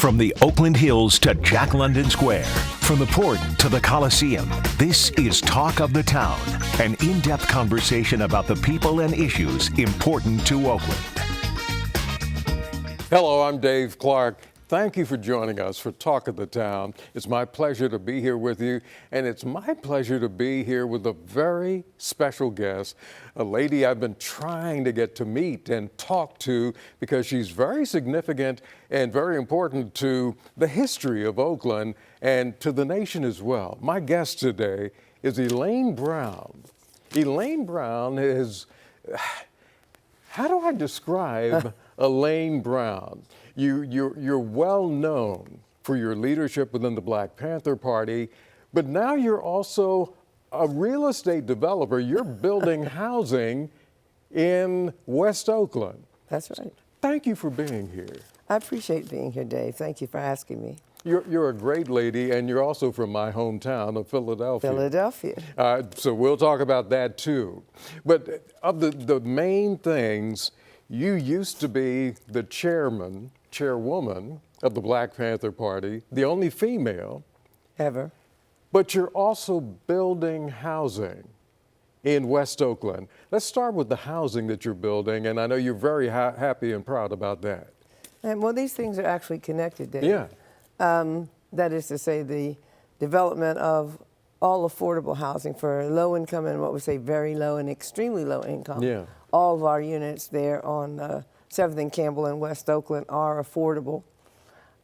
From the Oakland Hills to Jack London Square, from the port to the Coliseum, this is Talk of the Town, an in-depth conversation about the people and issues important to Oakland. Hello, I'm Dave Clark. Thank you for joining us for Talk of the Town. It's my pleasure to be here with you, and it's my pleasure to be here with a very special guest, a lady I've been trying to get to meet and talk to because she's very significant and very important to the history of Oakland and to the nation as well. My guest today is Elaine Brown. Elaine Brown is, how do I describe Elaine Brown? You're well known for your leadership within the Black Panther Party, but now you're also a real estate developer. You're building housing in West Oakland. That's right. Thank you for being here. I appreciate being here, Dave. Thank you for asking me. You're a great lady, and you're also from my hometown of Philadelphia. Philadelphia. So we'll talk about that too. But of the main things, you used to be the chairwoman of the Black Panther Party, the only female. Ever. But you're also building housing in West Oakland. Let's start with the housing that you're building, and I know you're very happy and proud about that. And well, these things are actually connected, Dave. Yeah. That is to say, the development of all affordable housing for low income and what we say very low and extremely low income. Yeah. All of our units there on 7th and Campbell in West Oakland are affordable.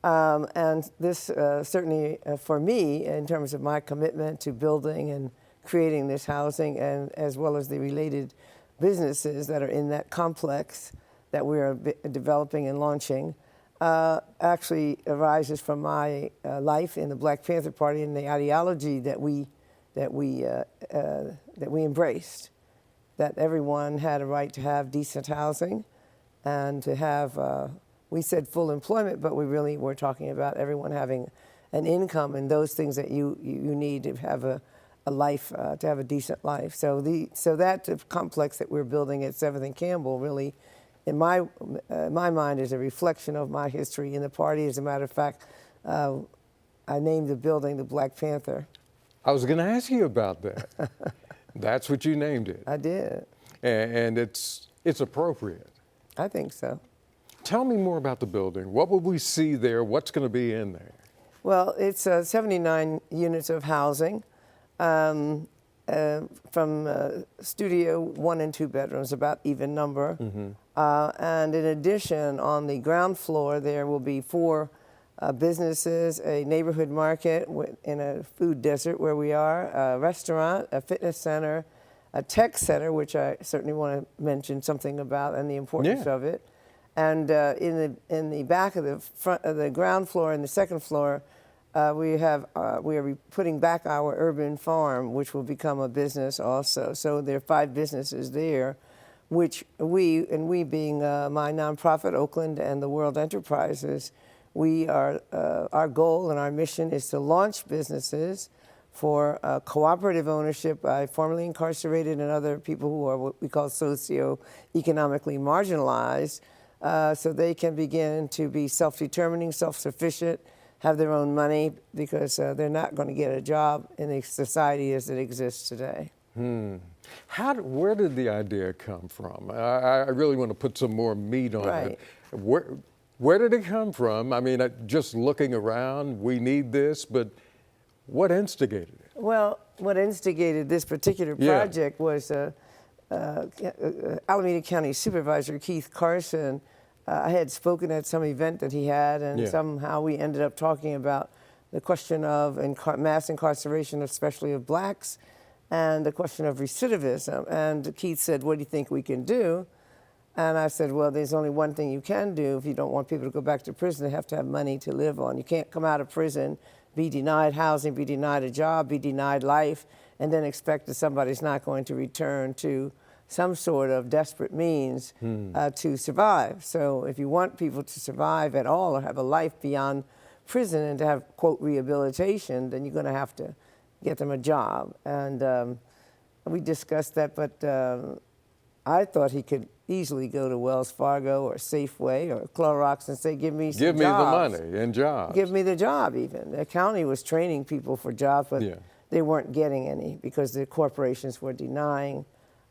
And this certainly for me, in terms of my commitment to building and creating this housing, and as well as the related businesses that are in that complex that we are developing and launching, actually arises from my life in the Black Panther Party and the ideology that we embraced, that everyone had a right to have decent housing and to have, we said full employment, but we really were talking about everyone having an income and those things that you need to have a life, to have a decent life. So that complex that we're building at 7th and Campbell really, in my mind, is a reflection of my history in the party. As a matter of fact, I named the building the Black Panther. I was going to ask you about that. That's what you named it. I did. And it's appropriate. I think so. Tell me more about the building. What will we see there? What's going to be in there? Well, it's 79 units of housing from studio 1 and 2 bedrooms, about even number. Mm-hmm. And in addition, on the ground floor, there will be 4 businesses, a neighborhood market in a food desert where we are, a restaurant, a fitness center, a tech center, which I certainly want to mention something about and the importance of it. And in the back of the front of the ground floor and the second floor, we are putting back our urban farm, which will become a business also. So there are 5 businesses there, which we being my nonprofit, Oakland and the World Enterprises, we are, our goal and our mission is to launch businesses for cooperative ownership by formerly incarcerated and other people who are what we call socioeconomically marginalized, so they can begin to be self-determining, self-sufficient, have their own money, because they're not going to get a job in the society as it exists today. Where did the idea come from? I really want to put some more meat on it. Where did it come from? I mean, just looking around, we need this, but what instigated it? Well, what instigated this particular project was Alameda County Supervisor Keith Carson. I had spoken at some event that he had, and somehow we ended up talking about the question of mass incarceration, especially of blacks, and the question of recidivism. And Keith said, "What do you think we can do?" And I said, well, there's only one thing you can do if you don't want people to go back to prison. They have to have money to live on. You can't come out of prison, be denied housing, be denied a job, be denied life, and then expect that somebody's not going to return to some sort of desperate means to survive. So if you want people to survive at all or have a life beyond prison and to have, quote, rehabilitation, then you're going to have to get them a job. And we discussed that, but I thought he could easily go to Wells Fargo or Safeway or Clorox and say, give me some Give me jobs. the money and jobs. Give me the job even. The county was training people for jobs, but they weren't getting any because the corporations were denying.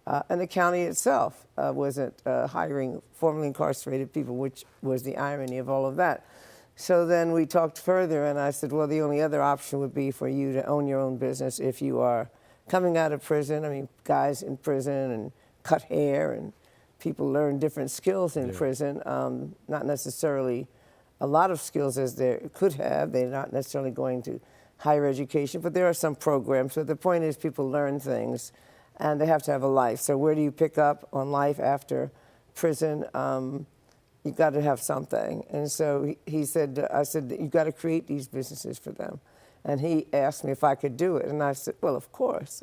And the county itself wasn't hiring formerly incarcerated people, which was the irony of all of that. So then we talked further, and I said, well, the only other option would be for you to own your own business if you are coming out of prison. I mean, guys in prison and cut hair, and people learn different skills in prison, not necessarily a lot of skills as they could have. They're not necessarily going to higher education, but there are some programs. So the point is people learn things, and they have to have a life. So where do you pick up on life after prison? You've got to have something. And so he said, I said, you've got to create these businesses for them. And he asked me if I could do it. And I said, well, of course.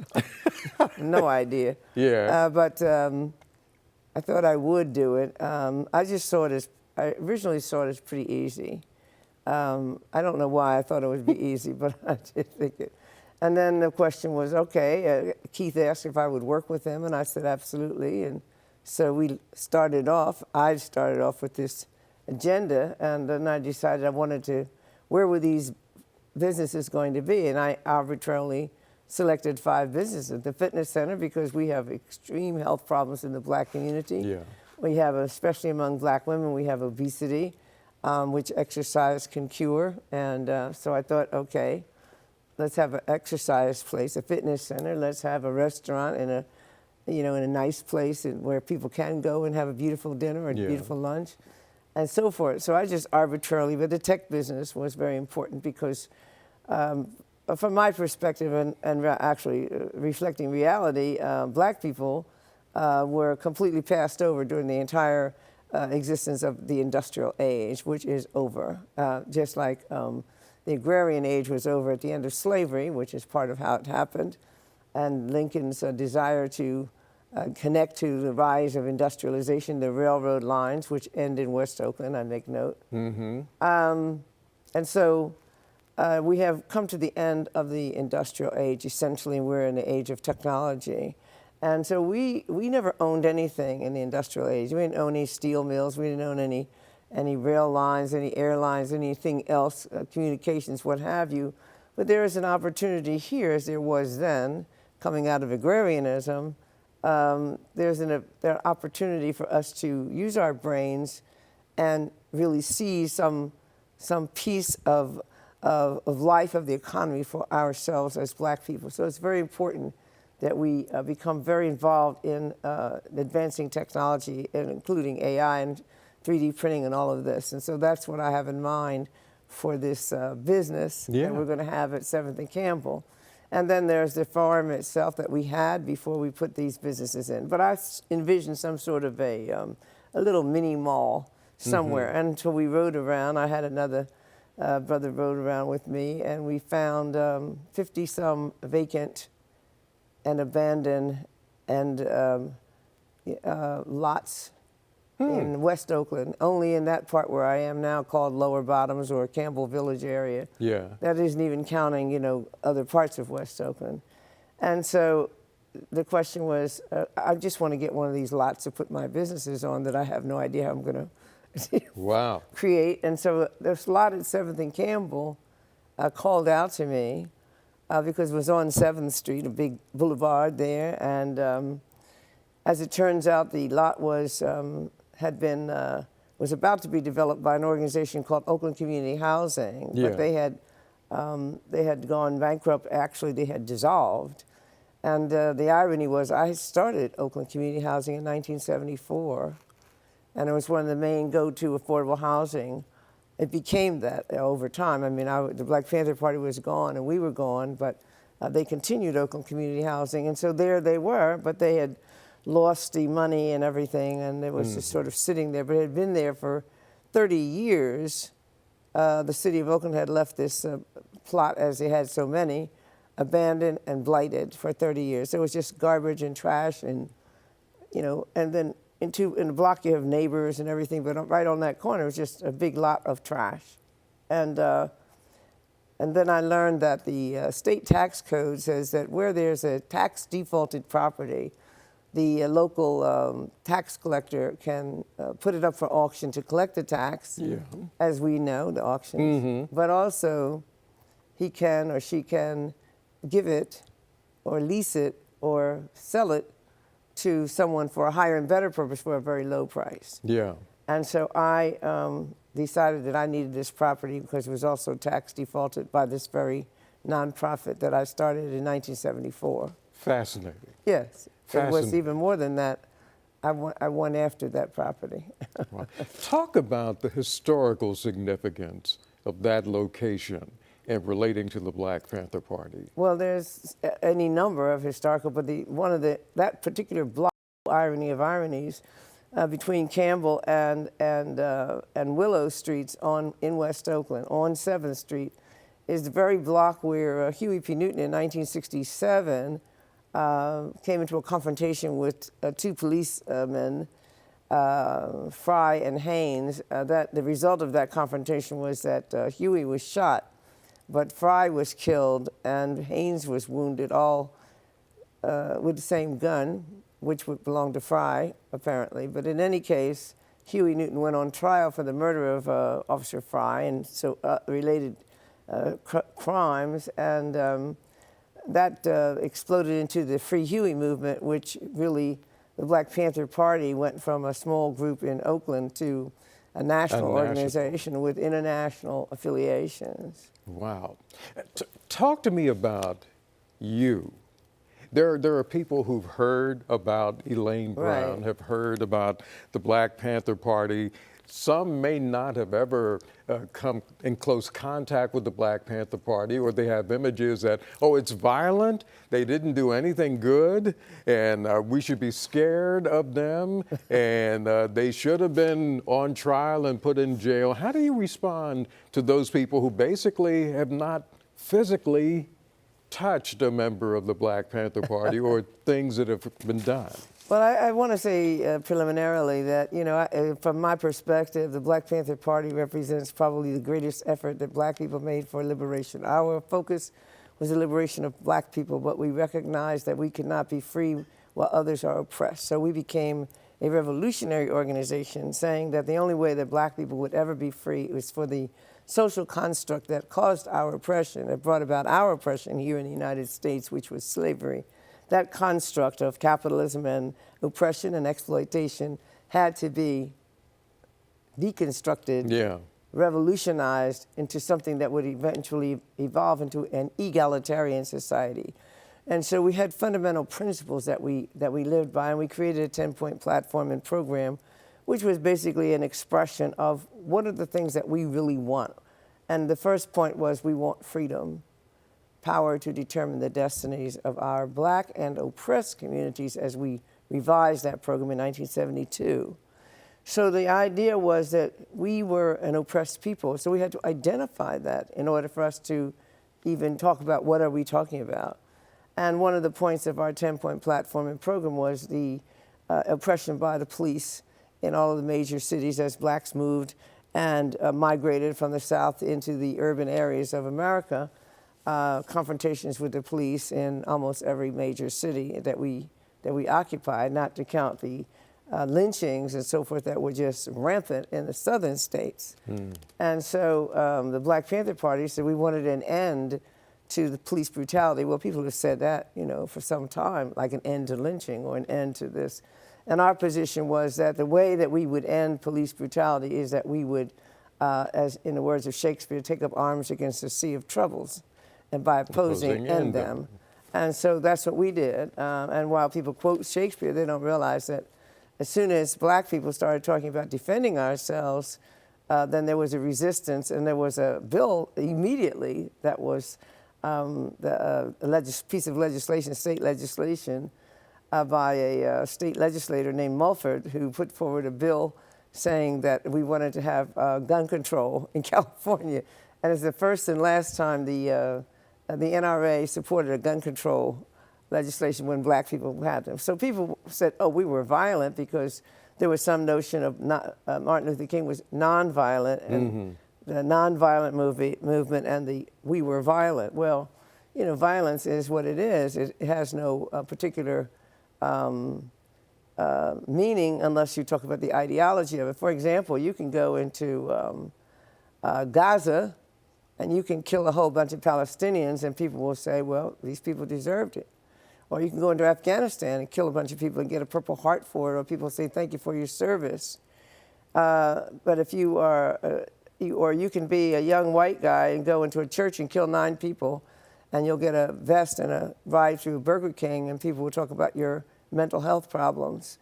No idea. But I thought I would do it. I originally saw it as pretty easy. I don't know why I thought it would be easy, but I did think it. And then the question was, okay, Keith asked if I would work with him, and I said, absolutely. And so I started off with this agenda, and then I decided I wanted to, where were these businesses going to be? And I arbitrarily selected 5 businesses. The fitness center, because we have extreme health problems in the Black community. We have, especially among Black women, we have obesity, which exercise can cure. And so I thought, okay, let's have an exercise place, a fitness center. Let's have a restaurant in a nice place where people can go and have a beautiful dinner or a beautiful lunch, and so forth. So I just arbitrarily, but the tech business was very important because from my perspective and actually reflecting reality, Black people were completely passed over during the entire existence of the industrial age, which is over. Just like the agrarian age was over at the end of slavery, which is part of how it happened, and Lincoln's desire to connect to the rise of industrialization, the railroad lines, which end in West Oakland, I make note. And so we have come to the end of the industrial age. Essentially, we're in the age of technology. And so we never owned anything in the industrial age. We didn't own any steel mills. We didn't own any rail lines, any airlines, anything else, communications, what have you. But there is an opportunity here, as there was then, coming out of agrarianism. There's an opportunity for us to use our brains and really see some piece of life of the economy for ourselves as Black people. So it's very important that we become very involved in advancing technology, and including AI and 3D printing and all of this. And so that's what I have in mind for this business that we're going to have at 7th and Campbell. And then there's the farm itself that we had before we put these businesses in. But I envisioned some sort of a little mini mall somewhere. And until we rode around, I had another brother rode around with me, and we found 50-some vacant and abandoned and lots in West Oakland, only in that part where I am now called Lower Bottoms or Campbell Village area. That isn't even counting, other parts of West Oakland. And so the question was, I just want to get one of these lots to put my businesses on that I have no idea how I'm going to create. And so this lot at 7th and Campbell called out to me because it was on 7th Street, a big boulevard there. And as it turns out, the lot was about to be developed by an organization called Oakland Community Housing, but they had gone bankrupt. Actually, they had dissolved. And the irony was I started Oakland Community Housing in 1974, and it was one of the main go-to affordable housing. It became that over time. I mean, the Black Panther Party was gone, and we were gone, but they continued Oakland Community Housing. And so there they were, but they had lost the money and everything, and it was just sort of sitting there. But it had been there for 30 years. The city of Oakland had left this plot, as they had so many, abandoned and blighted for 30 years. It was just garbage and trash, and and then in the block you have neighbors and everything, but right on that corner was just a big lot of trash. And then I learned that the state tax code says that where there's a tax defaulted property, the local tax collector can put it up for auction to collect the tax, as we know, the auctions, but also he can or she can give it or lease it or sell it to someone for a higher and better purpose for a very low price. Yeah. And so I decided that I needed this property because it was also tax defaulted by this very nonprofit that I started in 1974. Fascinating. Yes. It was Fascinating. even more than that. I won after that property. Wow. Talk about the historical significance of that location and relating to the Black Panther Party. Well, there's any number of historical, but that particular block, irony of ironies, between Campbell and Willow Streets in West Oakland on 7th Street is the very block where Huey P. Newton in 1967 came into a confrontation with two policemen, Fry and Haynes. The result of that confrontation was that Huey was shot, but Fry was killed and Haynes was wounded, all with the same gun, which would belong to Fry, apparently. But in any case, Huey Newton went on trial for the murder of Officer Fry and so related crimes, and that exploded into the Free Huey movement, which really, the Black Panther Party went from a small group in Oakland to a national organization with international affiliations. Wow. Talk to me about you. There are people who've heard about Elaine Brown, Right. have heard about the Black Panther Party. Some may not have ever come in close contact with the Black Panther Party, or they have images that, oh, it's violent, they didn't do anything good, and we should be scared of them, and they should have been on trial and put in jail. How do you respond to those people who basically have not physically touched a member of the Black Panther Party or things that have been done? Well, I want to say preliminarily that, you know, from my perspective, the Black Panther Party represents probably the greatest effort that black people made for liberation. Our focus was the liberation of black people, but we recognized that we could not be free while others are oppressed. So we became a revolutionary organization saying that the only way that black people would ever be free was for the social construct that caused our oppression, that brought about our oppression here in the United States, which was slavery. That construct of capitalism and oppression and exploitation had to be deconstructed, revolutionized into something that would eventually evolve into an egalitarian society. And so we had fundamental principles that we lived by, and we created a 10-point platform and program, which was basically an expression of what are the things that we really want. And the first point was we want freedom, power to determine the destinies of our black and oppressed communities, as we revised that program in 1972. So the idea was that we were an oppressed people, so we had to identify that in order for us to even talk about what are we talking about. And one of the points of our 10-point platform and program was the oppression by the police in all of the major cities as blacks moved and migrated from the South into the urban areas of America. Confrontations with the police in almost every major city that we occupied, not to count the lynchings and so forth that were just rampant in the southern states. And so the Black Panther Party said we wanted an end to the police brutality. Well, people have said that, you know, for some time, like an end to lynching or an end to this. And our position was that the way that we would end police brutality is that we would, as in the words of Shakespeare, take up arms against a sea of troubles, and by opposing end them. And so that's what we did. And while people quote Shakespeare, they don't realize that as soon as black people started talking about defending ourselves, then there was a resistance, and there was a bill immediately that was piece of legislation, state legislation, by a state legislator named Mulford, who put forward a bill saying that we wanted to have gun control in California. And it's the first and last time the NRA supported a gun control legislation when black people had them. So people said, oh, we were violent because there was some notion of Martin Luther King was nonviolent, and the nonviolent movement and the we were violent. Well, you know, violence is what it is. It has no particular meaning unless you talk about the ideology of it. For example, you can go into Gaza and you can kill a whole bunch of Palestinians and people will say, well, these people deserved it. Or you can go into Afghanistan and kill a bunch of people and get a Purple Heart for it, or people say, thank you for your service. But if you are, or you can be a young white guy and go into a church and kill 9 people, and you'll get a vest and a ride through Burger King, and people will talk about your mental health problems.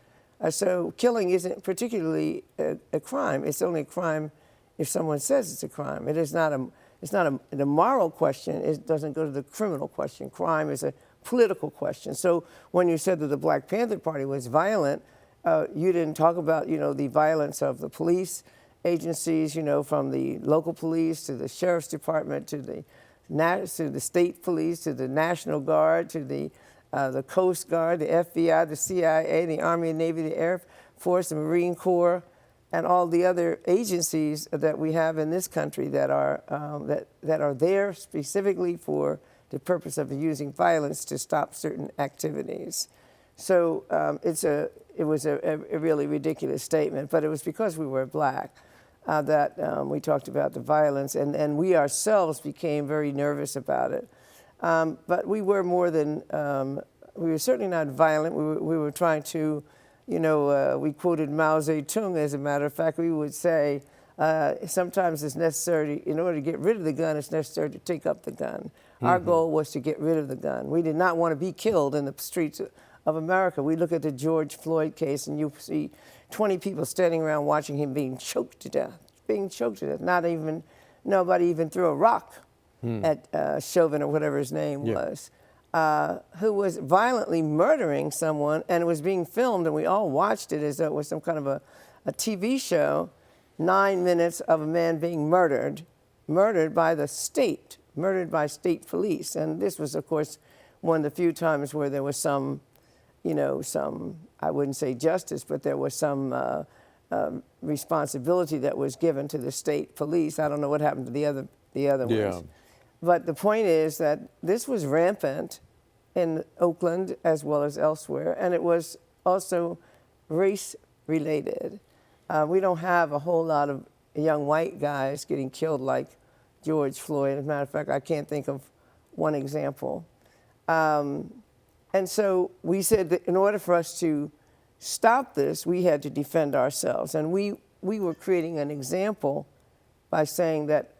So killing isn't particularly a crime. It's only a crime if someone says it's a crime. It's not a moral question. It doesn't go to the criminal question. Crime is a political question. So when you said that the Black Panther Party was violent, you didn't talk about, the violence of the police agencies, from the local police to the sheriff's department to the state police to the National Guard to the Coast Guard, the FBI, the CIA, the Army and Navy, the Air Force, the Marine Corps, and all the other agencies that we have in this country that are there specifically for the purpose of using violence to stop certain activities. So it was a really ridiculous statement, but it was because we were black that we talked about the violence, and we ourselves became very nervous about it. But we were more than, we were certainly not violent. We were trying to, we quoted Mao Zedong, as a matter of fact. We would say, sometimes it's necessary, in order to get rid of the gun, it's necessary to take up the gun. Our goal was to get rid of the gun. We did not want to be killed in the streets of America. We look at the George Floyd case and you see 20 people standing around watching him being choked to death. Nobody even threw a rock at Chauvin or whatever his name was, who was violently murdering someone, and it was being filmed, and we all watched it as though it was some kind of a TV show. 9 minutes of a man being murdered by the state, murdered by state police. And this was, of course, one of the few times where there was some, I wouldn't say justice, but there was some responsibility that was given to the state police. I don't know what happened to the other ones. But the point is that this was rampant in Oakland as well as elsewhere, and it was also race-related. We don't have a whole lot of young white guys getting killed like George Floyd. As a matter of fact, I can't think of one example. And so we said that in order for us to stop this, we had to defend ourselves. And we were creating an example by saying that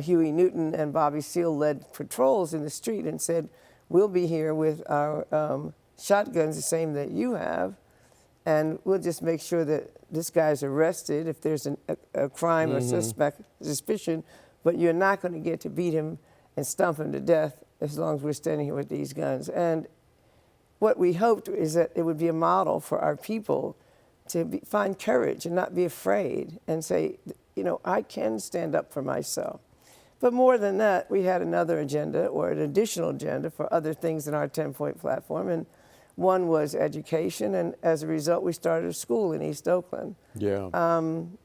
Huey Newton and Bobby Seale led patrols in the street and said, we'll be here with our shotguns the same that you have, and we'll just make sure that this guy's arrested if there's a crime or suspicion, but you're not going to get to beat him and stump him to death as long as we're standing here with these guns. And what we hoped is that it would be a model for our people to find courage and not be afraid and say, I can stand up for myself. But more than that, we had another agenda, or an additional agenda for other things in our 10-point platform. And one was education, and as a result, we started a school in East Oakland,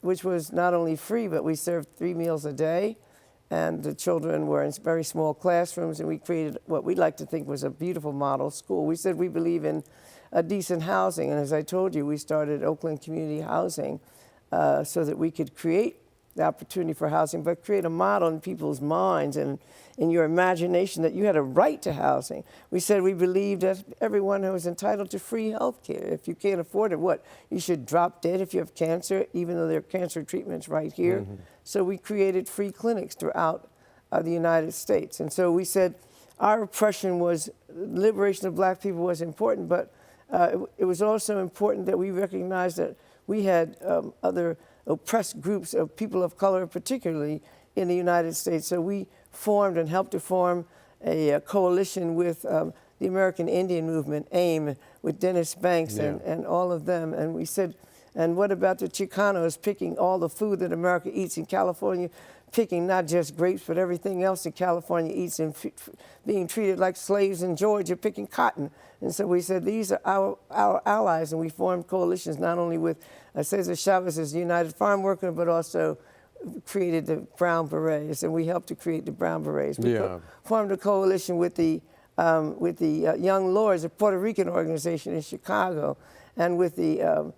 which was not only free, but we served 3 meals a day, and the children were in very small classrooms, and we created what we like to think was a beautiful model school. We said we believe in decent housing, and as I told you, we started Oakland Community Housing so that we could create the opportunity for housing, but create a model in people's minds and in your imagination that you had a right to housing. We said we believed that everyone was entitled to free health care. If you can't afford it, you should drop dead if you have cancer, even though there are cancer treatments right here. So we created free clinics throughout the United States. And so we said our oppression was, liberation of black people was important, but it was also important that we recognized that we had other oppressed groups of people of color, particularly in the United States. So we formed and helped to form a coalition with the American Indian Movement, AIM, with Dennis Banks and all of them. And we said, and what about the Chicanos picking all the food that America eats in California, picking not just grapes, but everything else in California eats, and being treated like slaves in Georgia, picking cotton. And so we said, these are our allies, and we formed coalitions not only with Cesar Chavez's United Farm Worker, but also created the Brown Berets, and we helped to create the Brown Berets. We formed a coalition with the Young Lords, a Puerto Rican organization in Chicago, and with the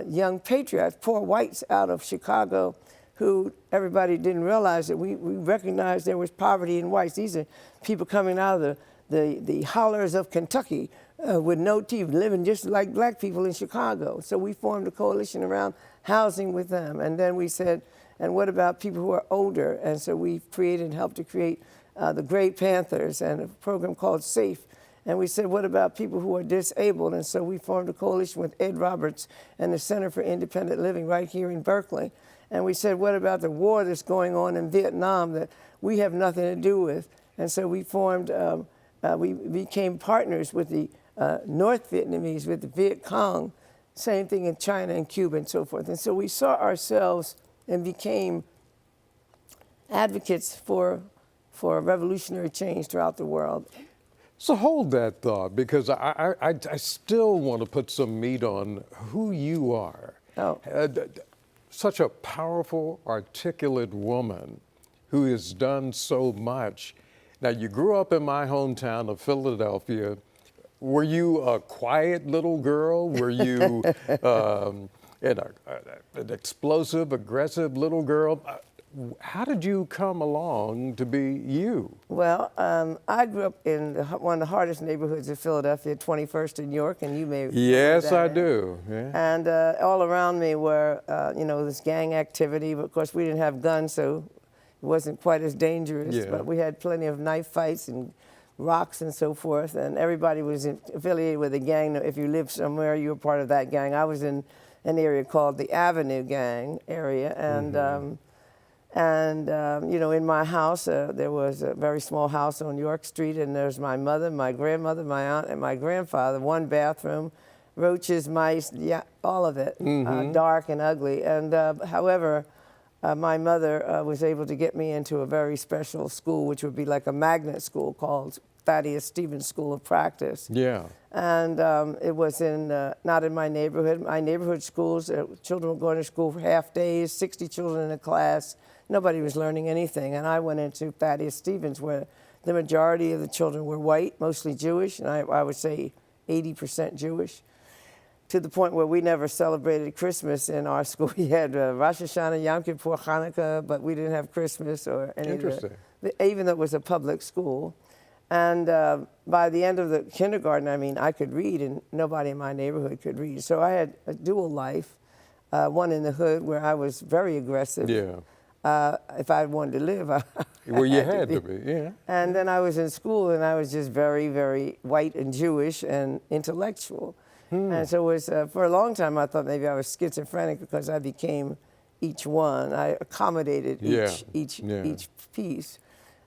young patriots, poor whites out of Chicago, who everybody didn't realize that we recognized there was poverty in whites. These are people coming out of the hollers of Kentucky with no teeth, living just like black people in Chicago. So we formed a coalition around housing with them. And then we said, and what about people who are older? And so we created and helped to create the Black Panthers and a program called SAFE. And we said, what about people who are disabled? And so we formed a coalition with Ed Roberts and the Center for Independent Living right here in Berkeley. And we said, what about the war that's going on in Vietnam that we have nothing to do with? And so we formed, we became partners with the North Vietnamese, with the Viet Cong, same thing in China and Cuba and so forth. And so we saw ourselves and became advocates for revolutionary change throughout the world. So hold that thought, because I still want to put some meat on who you are. Oh. Such a powerful, articulate woman who has done so much. Now, you grew up in my hometown of Philadelphia. Were you a quiet little girl? Were you an explosive, aggressive little girl? How did you come along to be you? Well, I grew up in one of the hardest neighborhoods of Philadelphia, 21st and York, and you may Yes, I do. Yeah. And all around me were, this gang activity. But of course, we didn't have guns, so it wasn't quite as dangerous. Yeah. But we had plenty of knife fights and rocks and so forth, and everybody was affiliated with a gang. If you lived somewhere, you were part of that gang. I was in an area called the Avenue Gang area, and in my house, there was a very small house on York Street, and there's my mother, my grandmother, my aunt, and my grandfather, one bathroom, roaches, mice, yeah, all of it, dark and ugly. And however, my mother was able to get me into a very special school, which would be like a magnet school called Thaddeus Stevens School of Practice. Yeah. And it was not in my neighborhood. My neighborhood schools, children were going to school for half days, 60 children in a class. Nobody was learning anything. And I went into Thaddeus Stevens, where the majority of the children were white, mostly Jewish, and I would say 80% Jewish, to the point where we never celebrated Christmas in our school. We had Rosh Hashanah, Yom Kippur, Hanukkah, but we didn't have Christmas or any of even though it was a public school. And by the end of the kindergarten, I could read, and nobody in my neighborhood could read. So I had a dual life, one in the hood where I was very aggressive. Yeah. If I wanted to live, Well, you had to be, yeah. And then I was in school, and I was just very, very white and Jewish and intellectual. And so it was, for a long time, I thought maybe I was schizophrenic because I became each one. I accommodated each piece.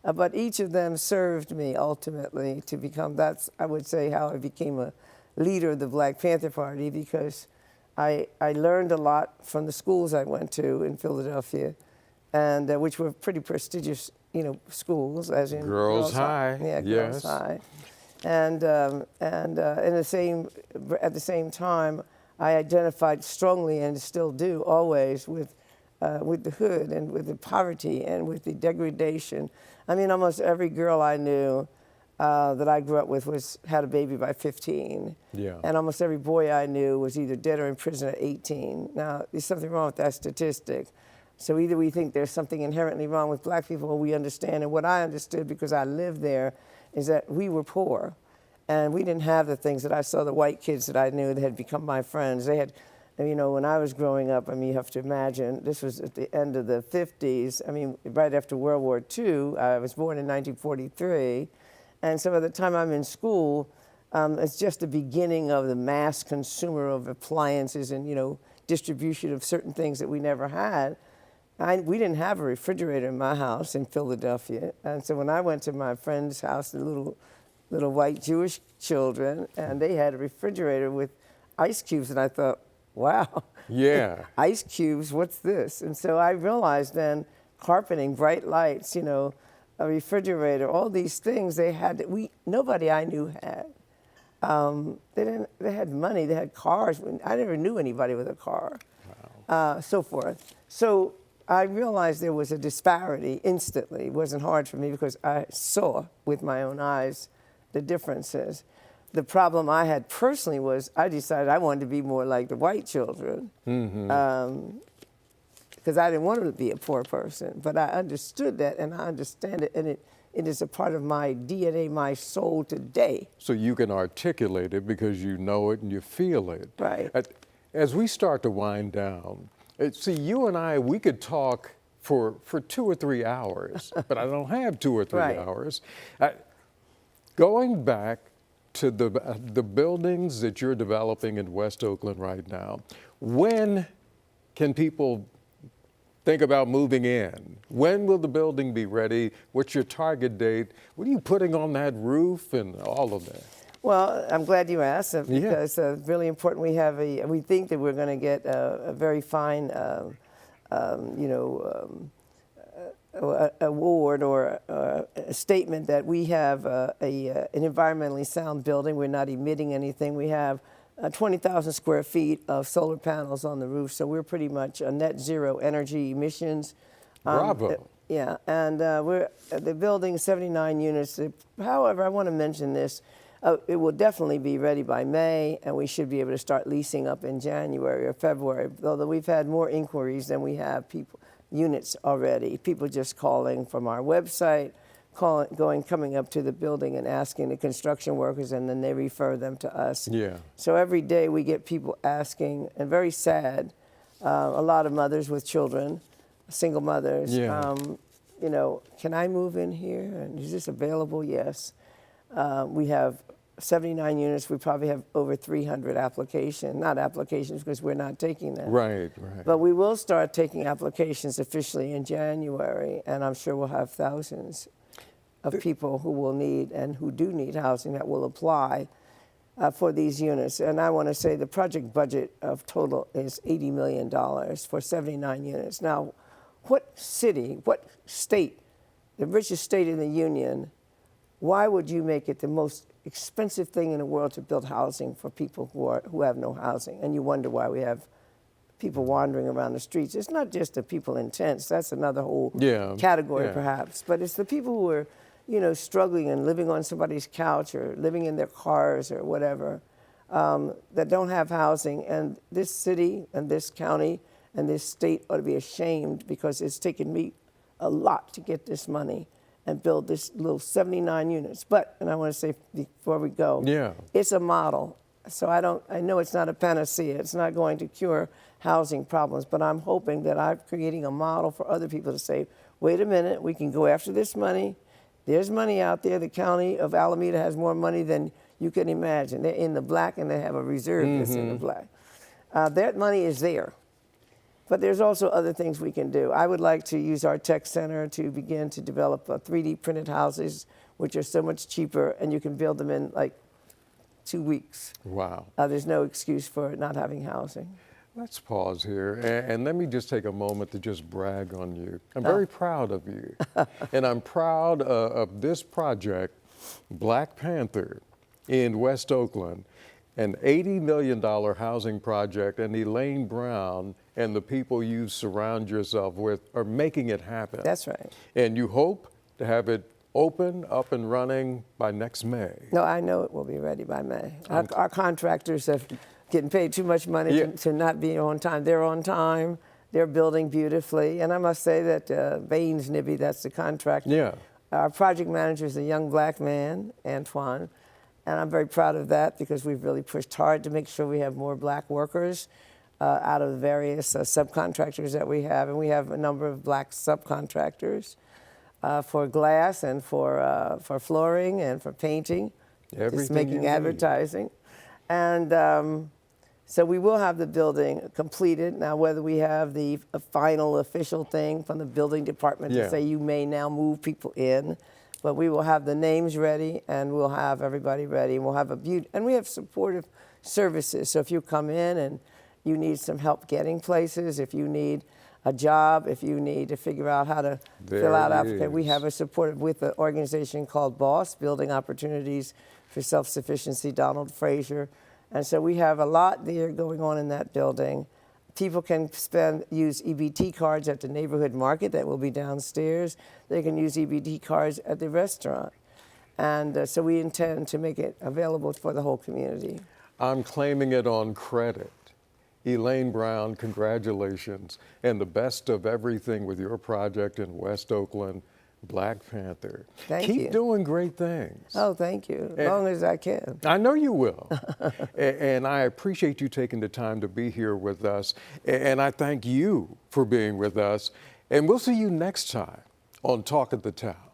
But each of them served me ultimately to become, that's, I would say, how I became a leader of the Black Panther Party, because I learned a lot from the schools I went to in Philadelphia, and which were pretty prestigious, schools, as in Girls High. Yeah, yes. Girls High. And at the same time, I identified strongly, and still do always, with the hood and with the poverty and with the degradation. Almost every girl I knew that I grew up with had a baby by 15. Yeah. And almost every boy I knew was either dead or in prison at 18. Now, there's something wrong with that statistic. So either we think there's something inherently wrong with black people, or we understand. And what I understood, because I lived there, is that we were poor. And we didn't have the things that I saw the white kids that I knew that had become my friends. They had, when I was growing up, you have to imagine, this was at the end of the 50s. Right after World War II. I was born in 1943. And so by the time I'm in school, it's just the beginning of the mass consumer of appliances and, distribution of certain things that we never had. We didn't have a refrigerator in my house in Philadelphia. And so when I went to my friend's house, the little white Jewish children, and they had a refrigerator with ice cubes, and I thought, wow. Yeah. Ice cubes, what's this? And so I realized then, carpeting, bright lights, a refrigerator, all these things they had that nobody I knew had. They had money, they had cars. I never knew anybody with a car. Wow. So forth. So I realized there was a disparity instantly. It wasn't hard for me because I saw with my own eyes the differences. the problem I had personally was I decided I wanted to be more like the white children. Because I didn't want to be a poor person, but I understood that, and I understand it, and it is a part of my DNA, my soul today. So you can articulate it because you know it and you feel it. Right. As we start to wind down, see, you and I, we could talk for 2 or 3 hours, but I don't have 2 or 3 Right. hours. Going back to the buildings that you're developing in West Oakland right now, when can people think about moving in? When will the building be ready? What's your target date? What are you putting on that roof and all of that? Well, I'm glad you asked because it's really important. We think that we're going to get a very fine, award or a statement that we have an environmentally sound building. We're not emitting anything. We have 20,000 square feet of solar panels on the roof, so we're pretty much a net zero energy emissions. Bravo. Yeah, and the building 79 units. However, I want to mention this. It will definitely be ready by May, and we should be able to start leasing up in January or February, although we've had more inquiries than we have units already. People just calling from our website, coming up to the building and asking the construction workers, and then they refer them to us. Yeah. So every day we get people asking, and very sad, a lot of mothers with children, single mothers, Yeah. Can I move in here? And is this available? Yes. We have 79 units. We probably have over 300 not applications because we're not taking them. Right. But we will start taking applications officially in January, and I'm sure we'll have thousands of people who will need and who do need housing that will apply for these units. And I want to say the project budget of total is $80 million for 79 units. Now, what city, what state, the richest state in the union, why would you make it the most expensive thing in the world to build housing for people who have no housing? And you wonder why we have people wandering around the streets. It's not just the people in tents. That's another whole category, perhaps. But it's the people who are, struggling and living on somebody's couch or living in their cars or whatever, that don't have housing. And this city and this county and this state ought to be ashamed because it's taken me a lot to get this money and build this little 79 units. But, and I want to say before we go, it's a model. So I know it's not a panacea. It's not going to cure housing problems, but I'm hoping that I'm creating a model for other people to say, wait a minute, we can go after this money. There's money out there. The county of Alameda has more money than you can imagine. They're in the black and they have a reserve that's in the black. That money is there. But there's also other things we can do. I would like to use our tech center to begin to develop 3D printed houses, which are so much cheaper, and you can build them in like 2 weeks. Wow. There's no excuse for not having housing. Let's pause here, and let me just take a moment to just brag on you. I'm very proud of you, and I'm proud of this project, Black Panther, in West Oakland, an $80 million housing project, and Elaine Brown and the people you surround yourself with are making it happen. That's right. And you hope to have it open, up and running by next May. No, I know it will be ready by May. Our contractors have getting paid too much money to not be on time. They're on time. They're building beautifully. And I must say that Baines Nibby, that's the contractor. Our project manager is a young black man, Antoine. And I'm very proud of that because we've really pushed hard to make sure we have more black workers out of the various subcontractors that we have. And we have a number of black subcontractors for glass and for flooring and for painting. Just making advertising. And so we will have the building completed. Now, whether we have the final official thing from the building department to say you may now move people in, but we will have the names ready and we'll have everybody ready. And we'll have and we have supportive services. So if you come in and you need some help getting places, if you need a job, if you need to figure out how to fill out application, we have a supportive with an organization called BOSS, Building Opportunities for Self-Sufficiency, Donald Frazier. And so we have a lot there going on in that building. People can use EBT cards at the neighborhood market that will be downstairs. They can use EBT cards at the restaurant. And so we intend to make it available for the whole community. I'm claiming it on credit. Elaine Brown, congratulations, and the best of everything with your project in West Oakland, Black Panther. Thank you. Keep doing great things. Oh, thank you. As long as I can. I know you will. And I appreciate you taking the time to be here with us. And I thank you for being with us. And we'll see you next time on Talk of the Town.